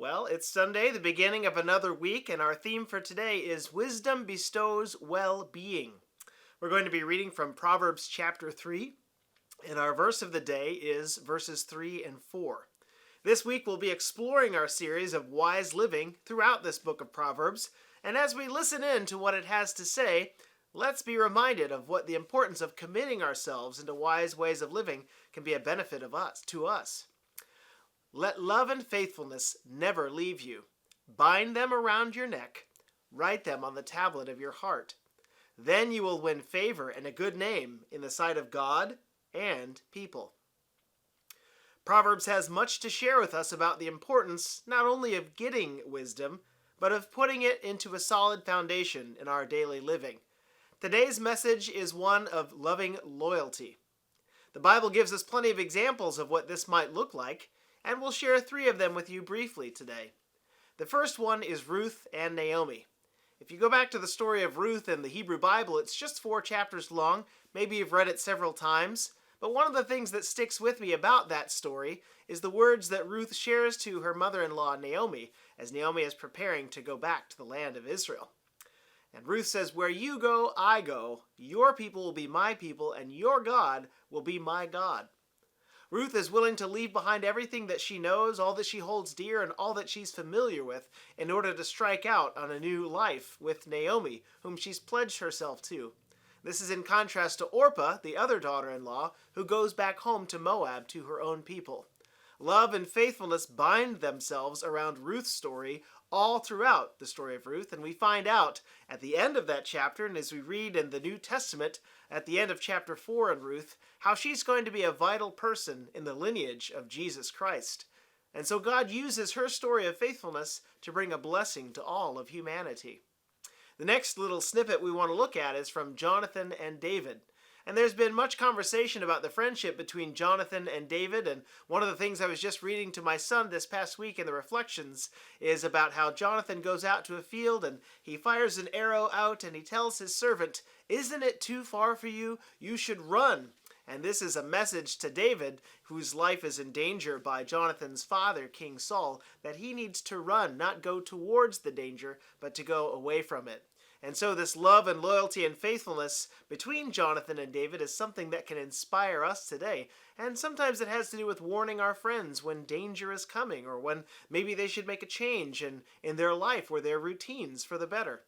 Well, it's Sunday, the beginning of another week, and our theme for today is Wisdom Bestows Well-Being. We're going to be reading from Proverbs chapter 3, and our verse of the day is verses 3 and 4. This week we'll be exploring our series of wise living throughout this book of Proverbs, and as we listen in to what it has to say, let's be reminded of what the importance of committing ourselves into wise ways of living can be a benefit to us. Let love and faithfulness never leave you. Bind them around your neck. Write them on the tablet of your heart. Then you will win favor and a good name in the sight of God and people. Proverbs has much to share with us about the importance not only of getting wisdom, but of putting it into a solid foundation in our daily living. Today's message is one of loving loyalty. The Bible gives us plenty of examples of what this might look like, and we'll share 3 of them with you briefly today. The first one is Ruth and Naomi. If you go back to the story of Ruth in the Hebrew Bible, it's just 4 chapters long. Maybe you've read it several times. But one of the things that sticks with me about that story is the words that Ruth shares to her mother-in-law Naomi as Naomi is preparing to go back to the land of Israel. And Ruth says, "Where you go, I go. Your people will be my people, and your God will be my God." Ruth is willing to leave behind everything that she knows, all that she holds dear, and all that she's familiar with in order to strike out on a new life with Naomi, whom she's pledged herself to. This is in contrast to Orpah, the other daughter-in-law, who goes back home to Moab to her own people. Love and faithfulness bind themselves around Ruth's story all throughout the story of Ruth, and we find out at the end of that chapter, and as we read in the New Testament at the end of chapter 4 in Ruth, how she's going to be a vital person in the lineage of Jesus Christ. And so God uses her story of faithfulness to bring a blessing to all of humanity. The next little snippet we want to look at is from Jonathan and David. And there's been much conversation about the friendship between Jonathan and David, and one of the things I was just reading to my son this past week in the reflections is about how Jonathan goes out to a field and he fires an arrow out and he tells his servant, "Isn't it too far for you? You should run." And this is a message to David, whose life is in danger by Jonathan's father, King Saul, that he needs to run, not go towards the danger, but to go away from it. And so this love and loyalty and faithfulness between Jonathan and David is something that can inspire us today. And sometimes it has to do with warning our friends when danger is coming, or when maybe they should make a change in their life or their routines for the better.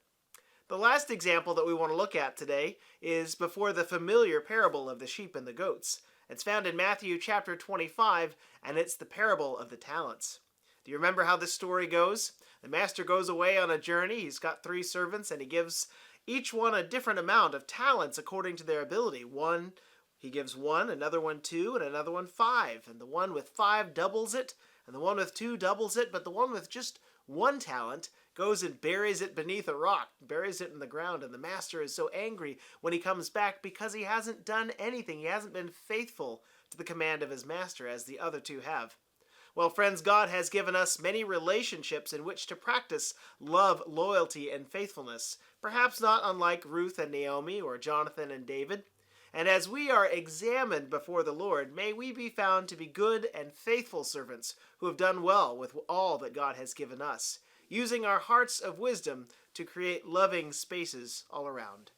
The last example that we want to look at today is before the familiar parable of the sheep and the goats. It's found in Matthew chapter 25, and it's the parable of the talents. Do you remember how this story goes? The master goes away on a journey. He's got 3 servants, and he gives each one a different amount of talents according to their ability. He gives one, another one 2, and another one 5. And the one with 5 doubles it, and the one with 2 doubles it, but the one with just 1 talent goes and buries it beneath a rock, buries it in the ground, and the master is so angry when he comes back because he hasn't done anything. He hasn't been faithful to the command of his master as the other 2 have. Well, friends, God has given us many relationships in which to practice love, loyalty, and faithfulness, perhaps not unlike Ruth and Naomi or Jonathan and David. And as we are examined before the Lord, may we be found to be good and faithful servants who have done well with all that God has given us, using our hearts of wisdom to create loving spaces all around.